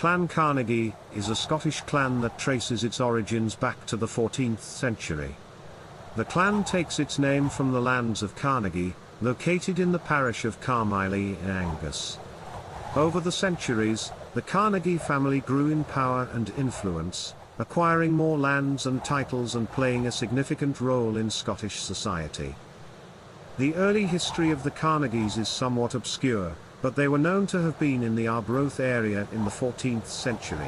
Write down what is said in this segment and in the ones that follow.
Clan Carnegie is a Scottish clan that traces its origins back to the 14th century. The clan takes its name from the lands of Carnegie, located in the parish of Carmylie in Angus. Over the centuries, the Carnegie family grew in power and influence, acquiring more lands and titles and playing a significant role in Scottish society. The early history of the Carnegies is somewhat obscure, but they were known to have been in the Arbroath area in the 14th century.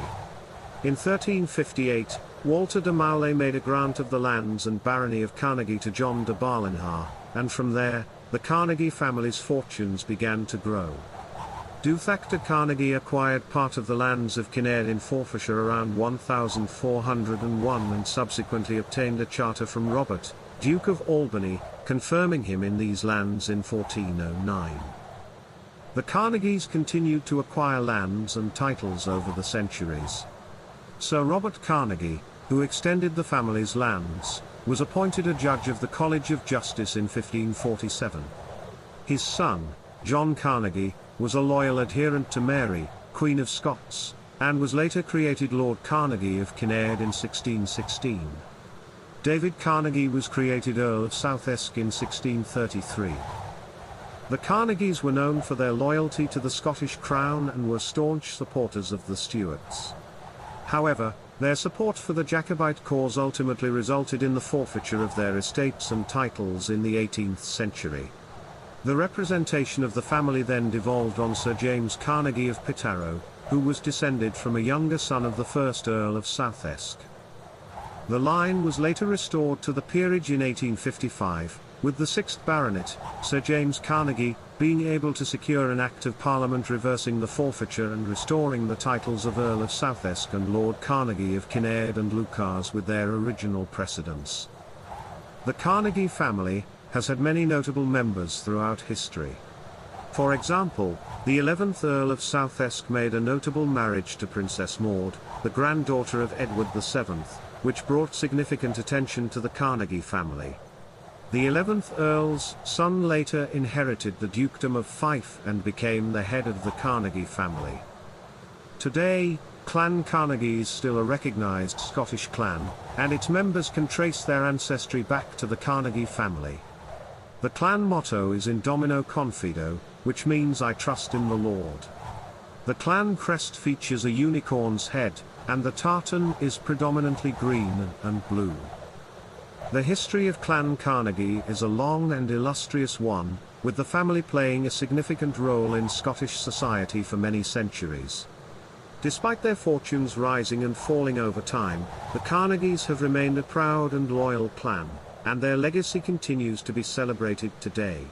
In 1358, Walter de Maule made a grant of the lands and barony of Carnegie to John de Balinhard, and from there, the Carnegie family's fortunes began to grow. Duthac de Carnegie acquired part of the lands of Kinnaird in Forfarshire around 1401 and subsequently obtained a charter from Robert, Duke of Albany, confirming him in these lands in 1409. The Carnegies continued to acquire lands and titles over the centuries. Sir Robert Carnegie, who extended the family's lands, was appointed a judge of the College of Justice in 1547. His son, John Carnegie, was a loyal adherent to Mary, Queen of Scots, and was later created Lord Carnegie of Kinnaird in 1616. David Carnegie was created Earl of Southesk in 1633. The Carnegies were known for their loyalty to the Scottish crown and were staunch supporters of the Stuarts. However, their support for the Jacobite cause ultimately resulted in the forfeiture of their estates and titles in the 18th century. The representation of the family then devolved on Sir James Carnegie of Pitaro, who was descended from a younger son of the first Earl of Southesk. The line was later restored to the peerage in 1855, with the 6th Baronet, Sir James Carnegie, being able to secure an Act of Parliament reversing the forfeiture and restoring the titles of Earl of Southesk and Lord Carnegie of Kinnaird and Lucas with their original precedence. The Carnegie family has had many notable members throughout history. For example, the 11th Earl of Southesk made a notable marriage to Princess Maud, the granddaughter of Edward VII, which brought significant attention to the Carnegie family. The 11th Earl's son later inherited the Dukedom of Fife and became the head of the Carnegie family. Today, Clan Carnegie is still a recognised Scottish clan, and its members can trace their ancestry back to the Carnegie family. The clan motto is In Domino Confido, which means I trust in the Lord. The clan crest features a unicorn's head, and the tartan is predominantly green and blue. The history of Clan Carnegie is a long and illustrious one, with the family playing a significant role in Scottish society for many centuries. Despite their fortunes rising and falling over time, the Carnegies have remained a proud and loyal clan, and their legacy continues to be celebrated today.